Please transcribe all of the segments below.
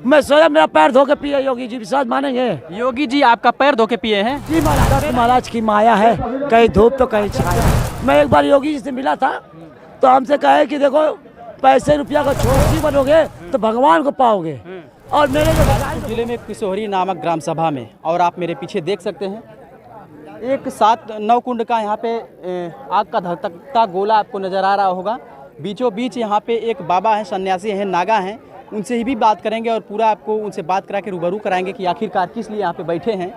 मैं सोचा मेरा पैर धो के पिए योगी जी, विश्वास मानेंगे? योगी जी आपका पैर धो के पिए हैं? जी महाराज, महाराज की माया है, कहीं धूप तो कहीं छाया। मैं एक बार योगी जी से मिला था तो हमसे कहे कि देखो पैसे रुपया का छोटी बनोगे तो भगवान को पाओगे। और मेरे जिले में किशोरी नामक ग्राम सभा में, और आप मेरे पीछे देख सकते हैं एक 7-9 कुंड का यहाँ पे आग का धधकता गोला आपको नज़र आ रहा होगा। बीचों बीच यहाँ पे एक बाबा हैं, सन्यासी हैं, नागा हैं, उनसे ही भी बात करेंगे और पूरा आपको उनसे बात करा के रूबरू कराएंगे कि आखिरकार किस लिए यहाँ पे बैठे हैं।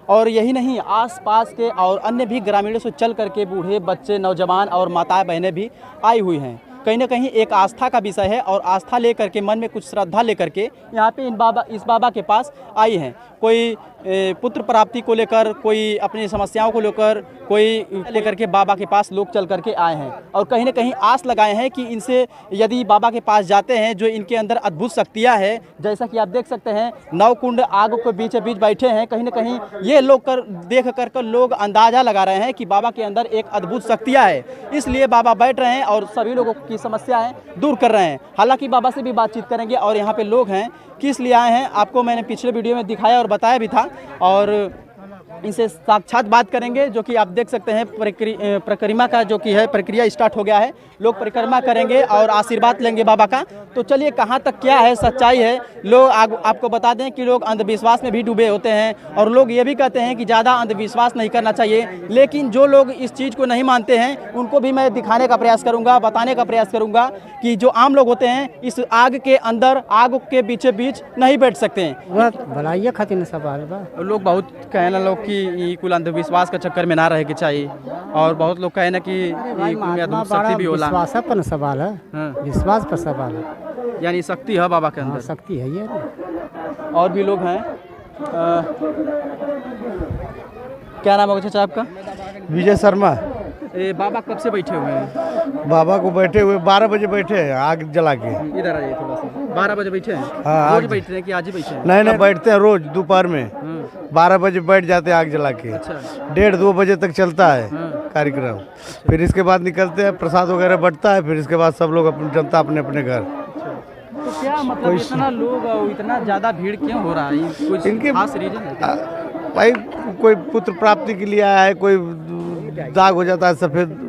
और यही नहीं, आसपास के और अन्य भी ग्रामीणों से चल करके बूढ़े, बच्चे, नौजवान और माताएं बहनें भी आई हुई हैं। कहीं ना कहीं एक आस्था का विषय है और आस्था लेकर के, मन में कुछ श्रद्धा लेकर के यहाँ पे इस बाबा के पास आई हैं। कोई पुत्र प्राप्ति को लेकर, कोई अपनी समस्याओं को लेकर, कोई लेकर के बाबा के पास लोग चल करके आए हैं और कहीं ना कहीं आस लगाए हैं कि इनसे यदि बाबा के पास जाते हैं, जो इनके अंदर अद्भुत शक्तियाँ है, जैसा कि आप देख सकते हैं 9 कुंड आग के बीच बीच बैठे हैं। कहीं ना कहीं ये लोग देख कर लोग अंदाजा लगा रहे हैं कि बाबा के अंदर एक अद्भुत शक्तियाँ है, इसलिए बाबा बैठ रहे हैं और सभी लोगों की समस्याएं दूर कर रहे हैं। हालांकि बाबा से भी बातचीत करेंगे और यहाँ पे लोग हैं किस लिए आए हैं आपको मैंने पिछले वीडियो में दिखाया और बताया भी था, और इनसे साक्षात बात करेंगे। जो कि आप देख सकते हैं परिक्रमा का जो कि है प्रक्रिया स्टार्ट हो गया है, लोग परिक्रमा करेंगे और आशीर्वाद लेंगे बाबा का। तो चलिए कहाँ तक क्या है सच्चाई है, लोग आपको बता दें कि लोग अंधविश्वास में भी डूबे होते हैं और लोग ये भी कहते हैं कि ज़्यादा अंधविश्वास नहीं करना चाहिए, लेकिन जो लोग इस चीज़ को नहीं मानते हैं उनको भी मैं दिखाने का प्रयास करूँगा, बताने का प्रयास करूँगा कि जो आम लोग होते हैं इस आग के अंदर, आग के बीचे बीच नहीं बैठ सकते हैं। भलाइए खातिर सवाल बा। लोग बहुत कहे ना लोग कि कुल अंधविश्वास के चक्कर में ना रहे के चाहिए, और बहुत लोग कहे ना कि शक्ति भी होला। विश्वास पर सवाल है, विश्वास पर सवाल है, यानी शक्ति है बाबा के अंदर। शक्ति है ये। और भी लोग हैं। क्या नाम है चाचा आपका? विजय शर्मा। बाबा कब से बैठे हुए हैं? बाबा को बैठे हुए 12 बजे बैठे हैं आग जला के। इधर आइए थोड़ा सा। 12 बजे बैठे हैं? हाँ, रोज बैठते हैं कि आज ही बैठे हैं? नहीं बैठते हैं रोज दोपहर में 12 बजे बैठ जाते हैं आग जला के। अच्छा। 1:30-2 बजे तक चलता है कार्यक्रम, फिर इसके बाद निकलते हैं, प्रसाद वगैरह बंटता है, फिर इसके बाद सब लोग अपनी जनता अपने अपने घर। तो क्या मतलब इतना लोग, इतना ज़्यादा भीड़ क्यों हो रहा है? कुछ इनके खास रीजन है? भाई कोई पुत्र प्राप्ति के लिए आया है, कोई दाग हो जाता है सफ़ेद,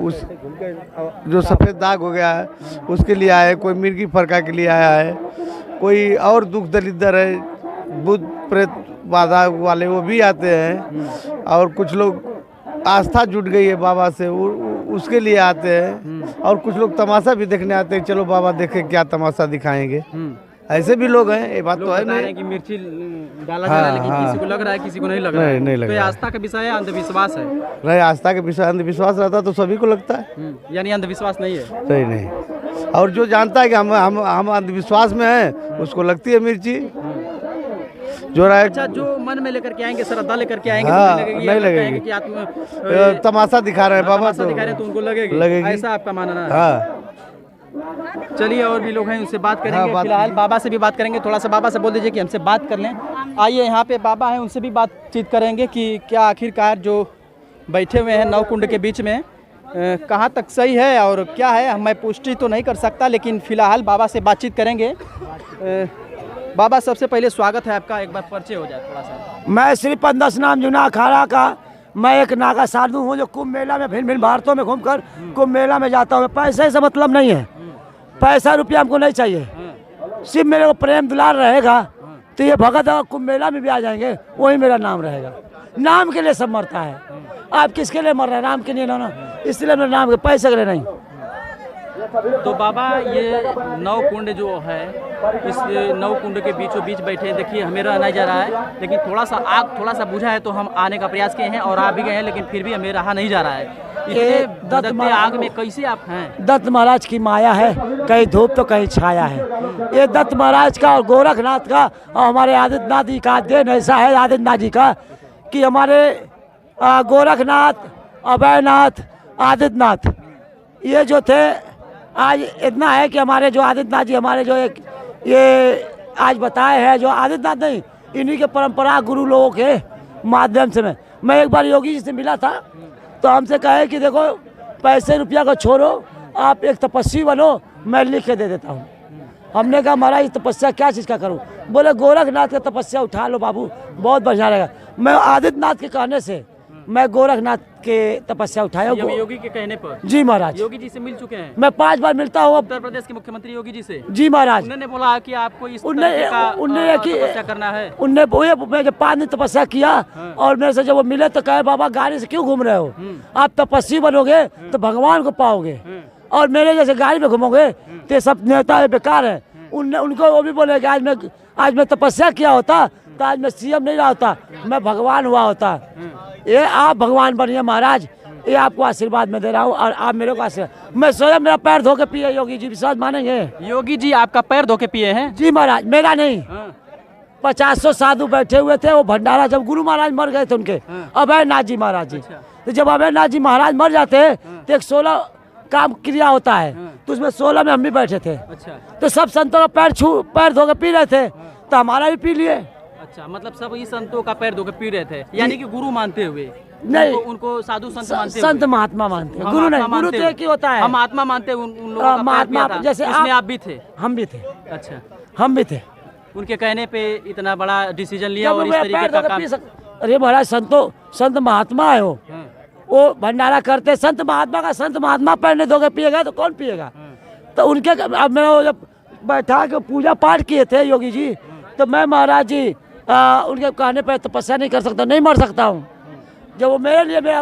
उस जो सफ़ेद दाग हो गया है उसके लिए आया है, कोई मिर्गी फरका के लिए आया है, कोई और दुख दरिद्र है, भूत प्रेत बाधा वाले वो भी आते हैं, और कुछ लोग आस्था जुट गई है बाबा से उसके लिए आते हैं, और कुछ लोग तमाशा भी देखने आते हैं, चलो बाबा देखें क्या तमाशा दिखाएंगे। ऐसे भी लोग हैं, ये बात तो है नहीं कि मिर्ची डाला जा रहा है, लेकिन किसी को लग रहा है, किसी को नहीं लग रहा है। नहीं लग तो ये रहा है। आस्था का विषय है, अंधविश्वास है? नहीं, आस्था के विषय अंधविश्वास रहता तो सभी को लगता है, यानी अंधविश्वास नहीं है? नहीं। और जो जानता है कि हम अंधविश्वास में हैं उसको लगती है मिर्ची जो रहा है। अच्छा, जो मन में लेकर के आएंगे, श्रद्धा लेकर के आएंगे, हाँ, तो नहीं नहीं लगेगी कि तमाशा दिखा रहे हैं बाबा, तमाशा दिखा रहे हैं तो उनको लगेगी। ऐसा आपका मानना है? हाँ। चलिए और भी लोग हैं, उनसे बात करेंगे। फिलहाल बाबा से भी बात करेंगे। थोड़ा सा बाबा से बोल दीजिए कि हमसे बात कर लें। आइए, यहाँ पे बाबा हैं, उनसे भी बातचीत करेंगे कि क्या आखिरकार जो बैठे हुए हैं 9 कुंड के बीच में कहाँ तक सही है और क्या है। मैं पुष्टि तो नहीं कर सकता, लेकिन फिलहाल बाबा से बातचीत करेंगे। बाबा, सबसे पहले स्वागत है आपका, एक बार परिचय हो जाए थोड़ा सा। मैं श्री पंदस नाम जुना अखाड़ा का मैं एक नागा साधु हूँ जो कुंभ मेला में भिन्न भिन्न भारतों में घूमकर कुंभ मेला में जाता हूँ। पैसे से मतलब नहीं है, पैसा रुपया हमको नहीं चाहिए, सिर्फ मेरे को प्रेम दुलार रहेगा तो ये भगत कुंभ मेला में भी आ जाएंगे, वही मेरा नाम रहेगा। नाम के लिए सब मरता है, आप किसके लिए मर रहे हैं? नाम के लिए ना, इसलिए मेरा नाम के, पैसे के लिए नहीं। तो बाबा, ये 9 कुंड जो है, इस 9 कुंड के बीचों बीच बैठे हैं। देखिए, हमें रहा नहीं जा रहा है, लेकिन थोड़ा सा आग थोड़ा सा बुझा है तो हम आने का प्रयास किए हैं और आ भी गए हैं, लेकिन फिर भी हमें रहा नहीं जा रहा है। ये दत्त आग में कैसे आप हैं? दत्त महाराज की माया है, कहीं धूप तो कहीं छाया है। ये दत्त महाराज का और गोरखनाथ का और हमारे आदित्यनाथ जी का देन ऐसा है, आदित्यनाथ जी का, कि हमारे गोरखनाथ, अभयनाथ, आदित्यनाथ ये जो थे, आज इतना है कि हमारे जो आदित्यनाथ जी हमारे जो एक ये आज बताए हैं, जो आदित्यनाथ नहीं, इन्हीं के परंपरा गुरु लोगों के माध्यम से मैं एक बार योगी जी से मिला था तो हमसे कहे कि देखो पैसे रुपया को छोड़ो, आप एक तपस्वी बनो, मैं लिख के दे देता हूँ। हमने कहा महाराज तपस्या क्या चीज़ का करूं? बोले गोरखनाथ का तपस्या उठा लो बाबू, बहुत बढ़िया रहेगा। मैं आदित्यनाथ के कहने से मैं गोरखनाथ के तपस्या उठाया। योगी के कहने पर? जी महाराज। योगी जी से मिल चुके हैं? मैं 5 बार मिलता हूँ। उत्तर प्रदेश के मुख्यमंत्री योगी जी से? जी महाराज। उन्होंने बोला कि आपको इस उनने तपस्या करना है। उनने मैं जब 5 दिन तपस्या किया और मेरे से जब वो मिले तो कहे बाबा गाड़ी से क्यों घूम रहे हो, आप तपस्वी बनोगे तो भगवान को पाओगे, और मेरे जैसे गाड़ी में घूमोगे तो सब नेता बेकार है। उनको वो भी बोले कि आज मैं तपस्या किया होता तो आज मैं सीएम नहीं रहा होता, मैं भगवान हुआ होता। ये आप भगवान बनिए महाराज, ये आपको आशीर्वाद में दे रहा हूँ और आप मेरे को आशीर्वाद। मैं स्वयं मेरा पैर धो के पिए, योगी जी विश्वास मानेंगे? योगी जी आपका पैर धो के पिए हैं? जी महाराज, मेरा नहीं। 50 साधु बैठे हुए थे, वो भंडारा जब गुरु महाराज मर गए थे उनके, अभयनाथ जी महाराज जी। तो जब अभयनाथ जी महाराज मर जाते तो 16 काम क्रिया होता है, तो उसमें 16 में हम भी बैठे थे। तो सब संतों का पैर धो के पी रहे थे, तो हमारा भी पी लिए। अच्छा, मतलब सब ही संतों का पैर धो के पी रहे थे, यानी कि गुरु मानते हुए? नहीं, उनको साधु संत मानते हुए? संत महात्मा मानते हैं, गुरु नहीं। गुरु तो एक ही होता है। हम आत्मा मानते हैं उन लोगों का। महात्मा जैसे आप भी थे? हम भी थे। अच्छा, हम भी थे। उनके कहने पे इतना बड़ा डिसीजन लिया और इस तरीके का काम? अरे महाराज, संत महात्मा है वो भंडारा करते। संत महात्मा पैर नहीं धोके पिएगा तो कौन पिएगा? तो उनके अब मैं जब बैठा के पूजा पाठ किए थे योगी जी, तो मैं महाराज जी उनके कहने पर तपस्या नहीं कर सकता, नहीं मर सकता हूँ। जब वो मेरे लिए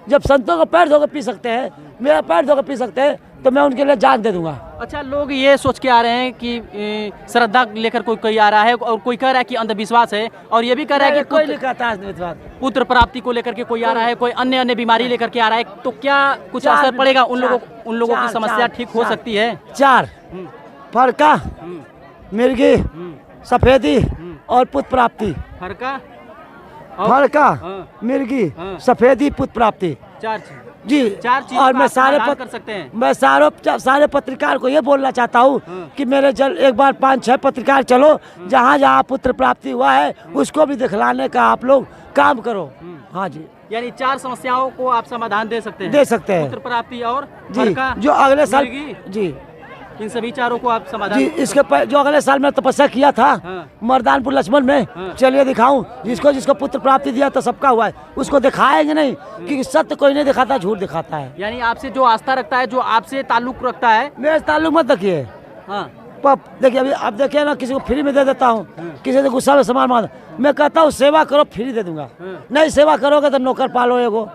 जब संतों का पैर धोकर पी सकते हैं, मेरा पैर धोकर पी सकते हैं, तो मैं उनके लिए जान दे दूंगा। अच्छा, लोग ये सोच के आ रहे हैं कि श्रद्धा लेकर कोई आ रहा है, और कोई कह रहा है कि अंधविश्वास है, और ये भी कह रहा है कि कोई नहीं कहता अंधविश्वास। पुत्र प्राप्ति को लेकर के कोई आ रहा है, कोई अन्य बीमारी लेकर के आ रहा है, तो क्या कुछ असर पड़ेगा उन लोगों की समस्या ठीक हो सकती है? 4 फरका, मिर्गी, सफेदी और पुत्र प्राप्ति। फरका, मिर्गी, सफेदी, पुत्र प्राप्ति, 4 चीज जी। 4 चीज और मैं कर सकते हैं। मैं सारे पत्रकार को ये बोलना चाहता हूँ कि मेरे एक बार 5-6 पत्रकार चलो, जहाँ जहाँ पुत्र प्राप्ति हुआ है उसको भी दिखलाने का आप लोग काम करो। हाँ जी, यानी 4 समस्याओं को आप समाधान दे सकते हैं? दे सकते हैं। पुत्र प्राप्ति और जी, जो अगले साल जी, इन सभी 4 को आप समाधान जी। इसके जो अगले साल मैं तपस्या किया था मर्दानपुर लक्ष्मण में, चलिए दिखाऊं। जिसको पुत्र प्राप्ति दिया तो सबका हुआ है, उसको दिखाएंगे नहीं, क्योंकि सत्य कोई नहीं दिखाता, झूठ दिखाता है। यानी आपसे जो आस्था रखता है, जो आपसे ताल्लुक रखता है, मेरे ताल्लुक मत देखिए। देखिए अभी अब देखिए ना, किसी को फ्री में दे देता हूँ, किसी से गुस्सा में सामान मांग, मैं कहता हूँ सेवा करो फ्री दे दूंगा। नहीं सेवा करोगे तो नौकर पालो एगो,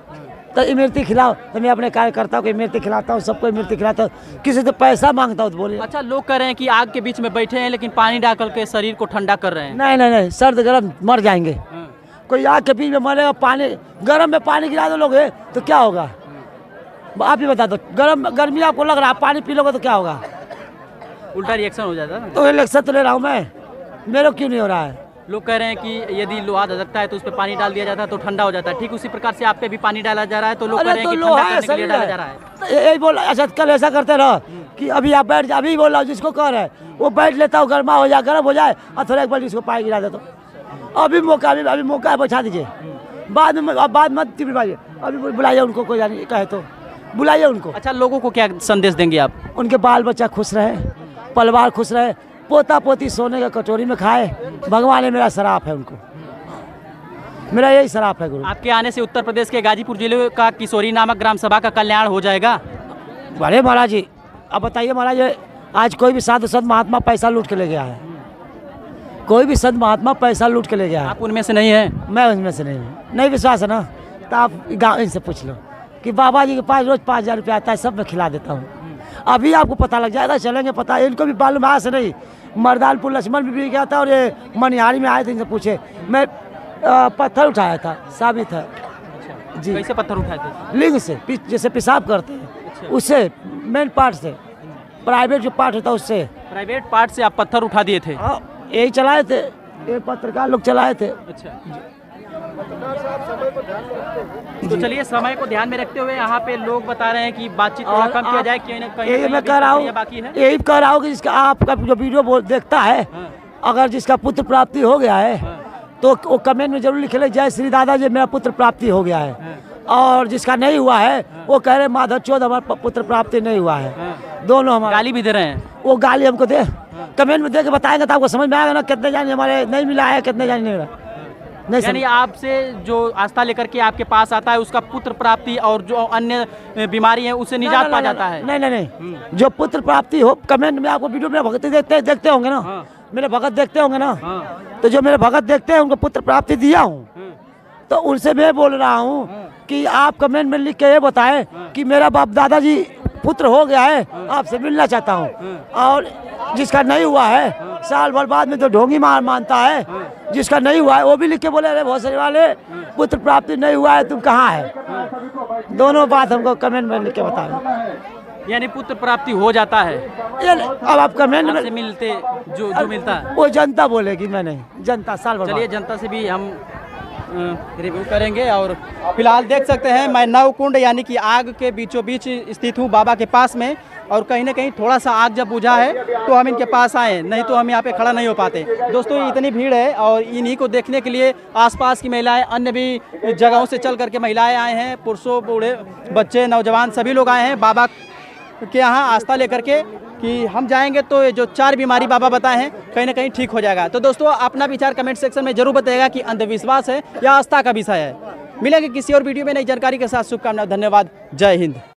तो इमरती खिलाओ। तो मैं अपने कार्यकर्ताओं को इमरती खिलाता हूँ, सबको इमरती खिलाता हूँ, किसी से पैसा मांगता हूँ तो बोलिए। अच्छा, लोग कह रहे हैं कि आग के बीच में बैठे हैं लेकिन पानी डाल के शरीर को ठंडा कर रहे हैं। नहीं, सर्द गर्म मर जाएंगे। कोई आग के बीच में मरेगा, पानी गर्म में पानी गिरा दो लोगे तो क्या होगा? आप ही बता दो। गर्मी आपको लग रहा है, पानी पी लोगे तो क्या होगा? उल्टा रिएक्शन हो जाता है। तो इलेक्शन तो ले रहा हूँ मैं, मेरे को क्यों नहीं हो रहा है? लोग कह रहे हैं कि यदि लोहा धधकता है तो उस पर पानी डाल दिया जाता है तो ठंडा हो जाता है, ठीक उसी प्रकार से आप पे भी पानी डाला जा रहा है, तो लोग कह रहे हैं कि ठंडा करने के लिए डाला जा रहा है। यही बोला। अच्छा, कल ऐसा करते रहो कि अभी आप बैठ जाए, अभी बोल रहा हूँ जिसको कह रहे हैं वो बैठ लेता हूँ, गर्म हो जाए और थोड़ा एक बार जिसको पानी गिरा देता हूँ। अभी मौका है, बैठा दीजिए, बाद मत बुलाइए, अभी बुलाइए उनको, कोई जानिए कहे तो बुलाइए उनको। अच्छा, लोगों को क्या संदेश देंगे आप? उनके बाल बच्चा खुश रहे, परिवार खुश रहे, पोता पोती सोने का कटोरी में खाए, भगवान ने मेरा शराप है उनको, मेरा यही शराप है गुरु। आपके आने से उत्तर प्रदेश के गाजीपुर जिले का किशोरी नामक ग्राम सभा का कल्याण हो जाएगा? अरे महाराज जी, अब बताइए महाराज, आज कोई भी साधु संत महात्मा पैसा लूट के ले गया है, कोई भी संत महात्मा पैसा लूट के ले गया है? आप उनमें से नहीं है? मैं उनमें से नहीं हूँ। नहीं विश्वास है ना, तो आप गाँव इनसे पूछ लो कि बाबा जी के पास रोज 5,000 रुपया आता है, सब मैं खिला देता हूँ। अभी आपको पता लग जाएगा, चलेंगे पता है, इनको भी मालूम है से नहीं। मर्दानपुर लक्ष्मण भी गया था और ये मनिहारी में आए थे, इनसे पूछे। मैं पत्थर उठाया था, साबित है जी। कैसे पत्थर उठाए थे? लिंग से, जैसे पेशाब करते हैं उससे, मेन पार्ट से, प्राइवेट जो पार्ट होता है उससे। प्राइवेट पार्ट से आप पत्थर उठा दिए थे? यही चलाए थे, ये पत्रकार लोग चलाए थे। अच्छा, तो चलिए, समय को ध्यान में रखते हुए यहाँ पे लोग बता रहे हैं कि बातचीत थोड़ा कम किया जाए, यही मैं कह रहा हूँ, यही कह रहा हूँ कि जिसका आपका जो वीडियो देखता है, अगर जिसका पुत्र प्राप्ति हो गया है तो वो कमेंट में जरूर लिखे, जय श्री दादा जी मेरा पुत्र प्राप्ति हो गया है। और जिसका नहीं हुआ है वो कह रहे माधव चौथ हमारा पुत्र प्राप्ति नहीं हुआ है। दोनों हमारे गाली भी दे रहे हैं। वो गाली हमको दे, कमेंट में दे के बताएंगे तो आपको समझ में आएगा ना कितने जाने हमारे नहीं मिला है, कितने जाने नहीं मिला। नहीं यानी आपसे जो आस्था लेकर के आपके पास आता है उसका पुत्र प्राप्ति और जो अन्य बीमारी है उससे निजात पा जाता है। नहीं नहीं नहीं, जो पुत्र प्राप्ति हो, कमेंट में आपको वीडियो में भगत देखते होंगे ना, मेरे भगत देखते होंगे ना, तो जो मेरे भगत देखते हैं उनको पुत्र प्राप्ति दिया हूँ। तो उनसे मैं बोल रहा हूँ कि आप कमेंट में लिख के ये बताएं कि मेरा बाप दादाजी पुत्र हो गया है, आपसे मिलना चाहता हूँ। और जिसका नहीं हुआ है साल भर बाद में तो ढोंगी मानता है, जिसका नहीं हुआ है वो भी लिख के बोले अरे बहुत सारे वाले पुत्र प्राप्ति नहीं हुआ है, तुम कहाँ है। दोनों बात हमको कमेंट में लिख के बताएं। यानी पुत्र प्राप्ति हो जाता है। अब आप कमेंट में मिलते जो मिलता है वो जनता बोलेगी, मैं नहीं, जनता साल भर। चलिए जनता से भी हम रिव्यू करेंगे। और फिलहाल देख सकते हैं मैं नवकुंड यानी कि आग के बीचों बीच स्थित हूँ बाबा के पास में, और कहीं ना कहीं थोड़ा सा आग जब बुझा है तो हम इनके पास आए, नहीं तो हम यहाँ पे खड़ा नहीं हो पाते। दोस्तों इतनी भीड़ है और इन्हीं को देखने के लिए आसपास की महिलाएं, अन्य भी जगहों से चल करके महिलाएं आए हैं, पुरुषों बूढ़े बच्चे नौजवान सभी लोग आए हैं बाबा के यहाँ आस्था लेकर के कि हम जाएंगे तो ये जो 4 बीमारी बाबा बताए हैं कहीं ना कहीं ठीक हो जाएगा। तो दोस्तों अपना विचार कमेंट सेक्शन में जरूर बताइएगा कि अंधविश्वास है या आस्था का विषय है। मिलेंगे किसी और वीडियो में नई जानकारी के साथ। शुभकामनाएं, धन्यवाद, जय हिंद।